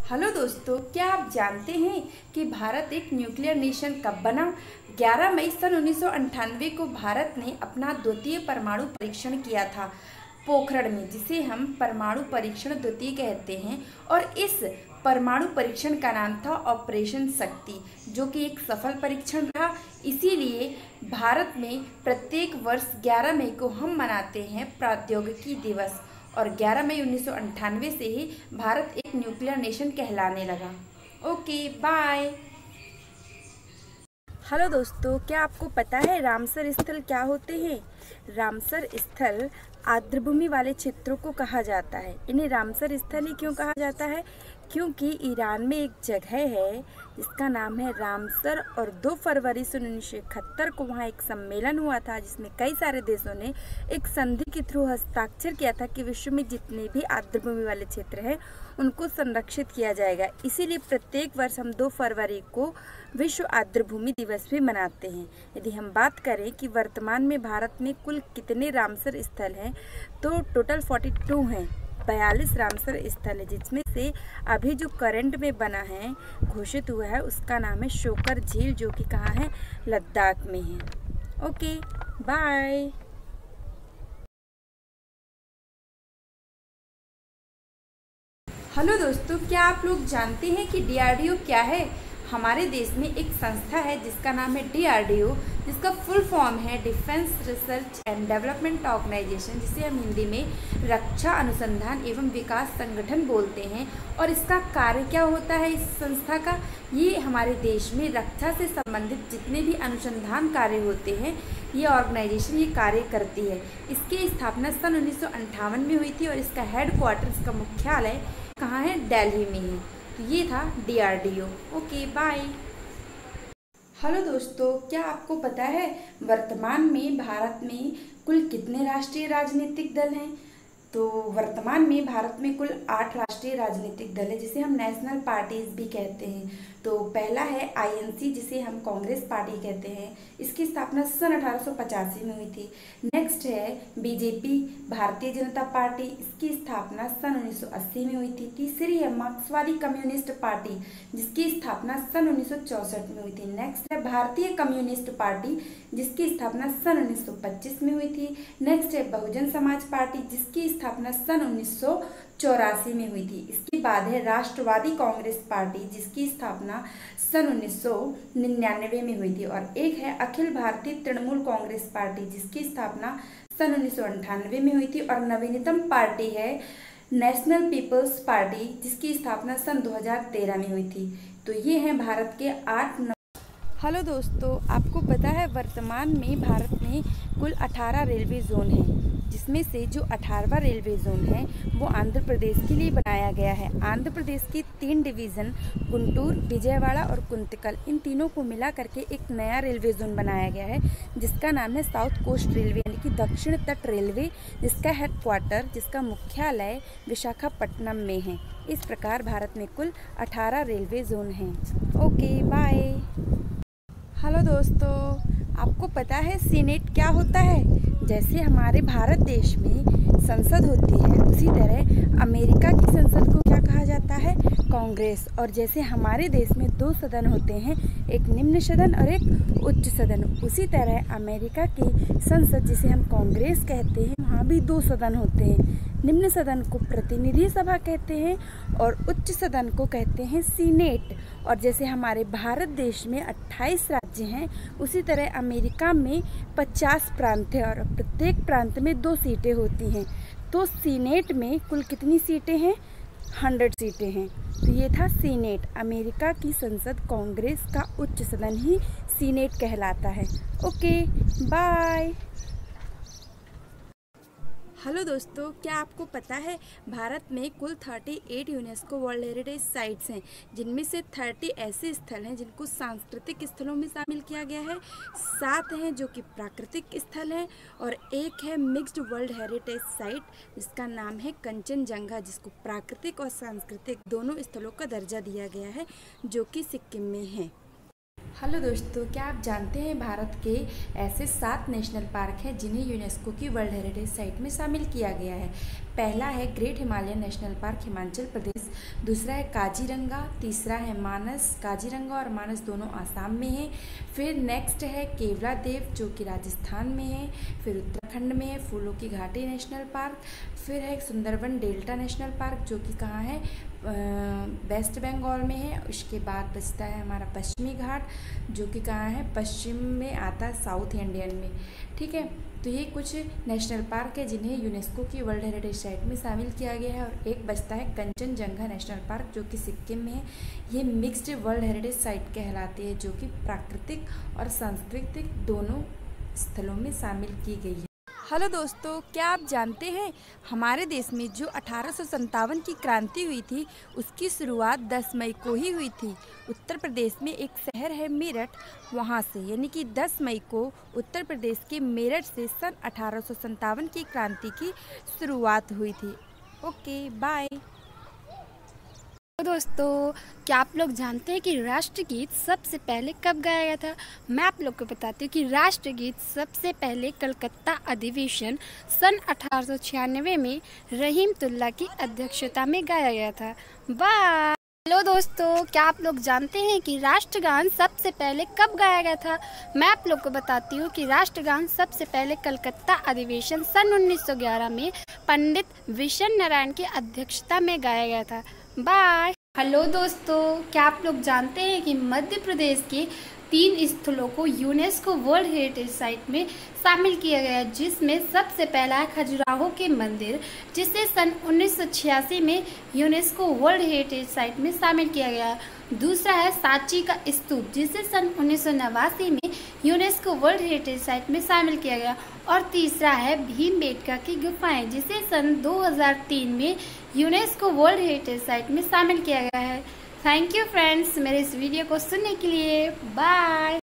Hello दोस्तों, क्या आप जानते हैं कि भारत एक न्यूक्लियर नेशन कब बना? 11 मई सन 1998 को भारत ने अपना द्वितीय परमाणु परीक्षण किया था पोखरण में, जिसे हम परमाणु परीक्षण द्वितीय कहते हैं। और इस परमाणु परीक्षण का नाम था ऑपरेशन शक्ति, जो कि एक सफल परीक्षण रहा। इसीलिए भारत में प्रत्येक वर्ष 11 मई को हम मनाते हैं प्रौद्योगिकी दिवस। और 11 मई 1998 से ही भारत एक न्यूक्लियर नेशन कहलाने लगा। Okay, bye. हेलो दोस्तों, क्या आपको पता है रामसर स्थल क्या होते हैं? रामसर स्थल आर्द्रभूमि वाले क्षेत्रों को कहा जाता है। इन्हें रामसर स्थल ही क्यों कहा जाता है? क्योंकि ईरान में एक जगह है जिसका नाम है रामसर, और 2 फरवरी सन 1971 को वहाँ एक सम्मेलन हुआ था जिसमें कई सारे देशों ने एक संधि के थ्रू हस्ताक्षर किया था कि विश्व में जितने भी आर्द्रभूमि वाले क्षेत्र हैं उनको संरक्षित किया जाएगा। इसीलिए प्रत्येक वर्ष हम 2 फरवरी को विश्व आर्द्रभूमि दिवस भी मनाते हैं। यदि हम बात करें कि वर्तमान में भारत में कुल कितने रामसर स्थल हैं, तो टोटल 42 हैं। 42 रामसर स्थल है, जिसमें से अभी जो करंट में बना है, घोषित हुआ है, उसका नाम है शोकर झील, जो कि कहाँ है? लद्दाख में है। Okay, bye. हेलो दोस्तों, क्या आप लोग जानते हैं कि डीआरडीओ क्या है? हमारे देश में एक संस्था है जिसका नाम है डीआरडीओ, जिसका फुल फॉर्म है defence research and development organisation, जिसे हम हिंदी में रक्षा अनुसंधान एवं विकास संगठन बोलते हैं। और इसका कार्य क्या होता है इस संस्था का? ये हमारे देश में रक्षा से संबंधित जितने भी अनुसंधान कार्य होते हैं, ये ऑर्गेनाइजेशन ये कार्य करती है। इसकी स्थापना सन 1958 में हुई थी और इसका हेडक्वार्टर, इसका मुख्यालय कहाँ है? दिल्ली में है। तो ये था डीआरडीओ। Okay, bye. हेलो दोस्तों, क्या आपको पता है वर्तमान में भारत में कुल कितने राष्ट्रीय राजनीतिक दल हैं? तो वर्तमान में भारत में कुल 8 राष्ट्रीय राजनीतिक दल है, जिसे हम नेशनल पार्टीज भी कहते हैं। तो पहला है आईएनसी, जिसे हम कांग्रेस पार्टी कहते हैं। इसकी स्थापना सन 1885 में हुई थी। नेक्स्ट है बीजेपी, भारतीय जनता पार्टी। इसकी स्थापना सन 1980 में हुई थी। तीसरी है मार्क्सवादी कम्युनिस्ट पार्टी, जिसकी स्थापना सन 1964 में हुई थी। नेक्स्ट है भारतीय कम्युनिस्ट पार्टी, जिसकी स्थापना सन 1925 में हुई थी। नेक्स्ट है बहुजन समाज पार्टी, जिसकी स्थापना सन 1984 में हुई थी। इसके बाद है राष्ट्रवादी कांग्रेस पार्टी, जिसकी स्थापना सन 1999 में हुई थी। और एक है अखिल भारतीय तृणमूल कांग्रेस पार्टी, जिसकी स्थापना सन 1998 में हुई थी। और नवीनतम पार्टी है नेशनल पीपल्स पार्टी, जिसकी स्थापना सन 2013 में हुई थी। तो ये हैं भारत के 8। हेलो दोस्तों, आपको पता है वर्तमान में भारत में कुल 18 रेलवे जोन हैं, जिसमें से जो 18वां रेलवे जोन है वो आंध्र प्रदेश के लिए बनाया गया है। आंध्र प्रदेश के 3 डिवीज़न गुंटूर, विजयवाड़ा और कुंतकल, इन तीनों को मिला करके एक नया रेलवे जोन बनाया गया है, जिसका नाम है साउथ कोस्ट रेलवे, यानी कि दक्षिण तट रेलवे, जिसका हेडक्वार्टर, जिसका मुख्यालय विशाखापट्टनम में है। इस प्रकार भारत में कुल 18 रेलवे जोन हैं। Okay, bye. हेलो दोस्तों, आपको पता है सीनेट क्या होता है? जैसे हमारे भारत देश में संसद होती है, उसी तरह अमेरिका की संसद को क्या कहा जाता है? कांग्रेस। और जैसे हमारे देश में 2 सदन होते हैं, एक निम्न सदन और एक उच्च सदन, उसी तरह अमेरिका की संसद, जिसे हम कांग्रेस कहते हैं, वहाँ भी 2 सदन होते हैं। निम्न सदन को प्रतिनिधि सभा कहते हैं और उच्च सदन को कहते हैं सीनेट। और जैसे हमारे भारत देश में 28 राज्य हैं, उसी तरह अमेरिका में 50 प्रांत हैं और प्रत्येक प्रांत में 2 सीटें होती हैं। तो सीनेट में कुल कितनी सीटें हैं? 100 सीटें हैं। तो ये था सीनेट। अमेरिका की संसद कांग्रेस का उच्च सदन ही सीनेट कहलाता है। Okay, bye. हेलो दोस्तों, क्या आपको पता है भारत में कुल 38 यूनेस्को वर्ल्ड हेरिटेज साइट्स हैं, जिनमें से 30 ऐसे स्थल हैं जिनको सांस्कृतिक स्थलों में शामिल किया गया है, 7 हैं जो कि प्राकृतिक स्थल हैं, और एक है मिक्स्ड वर्ल्ड हेरिटेज साइट, जिसका नाम है कंचनजंगा, जिसको प्राकृतिक और सांस्कृतिक दोनों स्थलों का दर्जा दिया गया है, जो कि सिक्किम में है। हेलो दोस्तों, क्या आप जानते हैं भारत के ऐसे 7 नेशनल पार्क हैं जिन्हें यूनेस्को की वर्ल्ड हेरिटेज साइट में शामिल किया गया है? पहला है great Himalayan national park Himachal Pradesh, दूसरा है काजीरंगा, तीसरा है मानस। काजीरंगा और मानस दोनों आसाम में है। फिर नेक्स्ट है केवलादेव जो कि राजस्थान में है। फिर उत्तराखंड में है फूलों की घाटी नेशनल पार्क। फिर है सुंदरबन डेल्टा नेशनल पार्क जो कि कहाँ है, वेस्ट बंगाल में है। उसके बाद बचता है हमारा पश्चिमी घाट जो कि कहाँ है, पश्चिम में आता है, साउथ इंडियन में। ठीक है, तो ये कुछ नेशनल पार्क है जिन्हें यूनेस्को की वर्ल्ड हेरिटेज साइट में शामिल किया गया है। और एक बचता है कंचनजंगा नेशनल पार्क जो कि सिक्किम में है। ये मिक्स्ड वर्ल्ड हेरिटेज साइट कहलाती है जो कि प्राकृतिक और सांस्कृतिक दोनों स्थलों में शामिल की गई है। हेलो दोस्तों, क्या आप जानते हैं हमारे देश में जो 1857 की क्रांति हुई थी उसकी शुरुआत 10 मई को ही हुई थी। उत्तर प्रदेश में एक शहर है मेरठ, वहाँ से, यानी कि 10 मई को उत्तर प्रदेश के मेरठ से सन 1857 की क्रांति की शुरुआत हुई थी। Okay, bye. तो दोस्तों, क्या आप लोग जानते हैं कि राष्ट्रगीत सबसे पहले कब गाया गया था? मैं आप लोग को बताती हूँ कि राष्ट्रगीत सबसे पहले कलकत्ता अधिवेशन सन 1896 में रहीमतुल्लाह की अध्यक्षता में गाया गया था। बाय। हेलो दोस्तों, क्या आप लोग जानते हैं कि राष्ट्रगान सबसे पहले कब गाया गया था? मैं आप लोग को बताती हूँ कि राष्ट्रगान सबसे पहले कलकत्ता अधिवेशन सन 1911 में पंडित विशन नारायण की अध्यक्षता में गाया गया था। बाय। हेलो दोस्तों, क्या आप लोग जानते हैं कि मध्य प्रदेश के 3 स्थलों को यूनेस्को वर्ल्ड हेरिटेज साइट में शामिल किया गया, जिसमें सबसे पहला है खजुराहो के मंदिर जिसे सन 1986 में यूनेस्को वर्ल्ड हेरिटेज साइट में शामिल किया गया। दूसरा है सांची का स्तूप जिसे सन 1989 में यूनेस्को वर्ल्ड हेरिटेज साइट में शामिल किया गया। और तीसरा है भीमबेटका की गुफाएं जिसे सन 2003 में यूनेस्को वर्ल्ड हेरिटेज साइट में शामिल किया गया है। थैंक यू फ्रेंड्स, मेरे इस वीडियो को सुनने के लिए। बाय।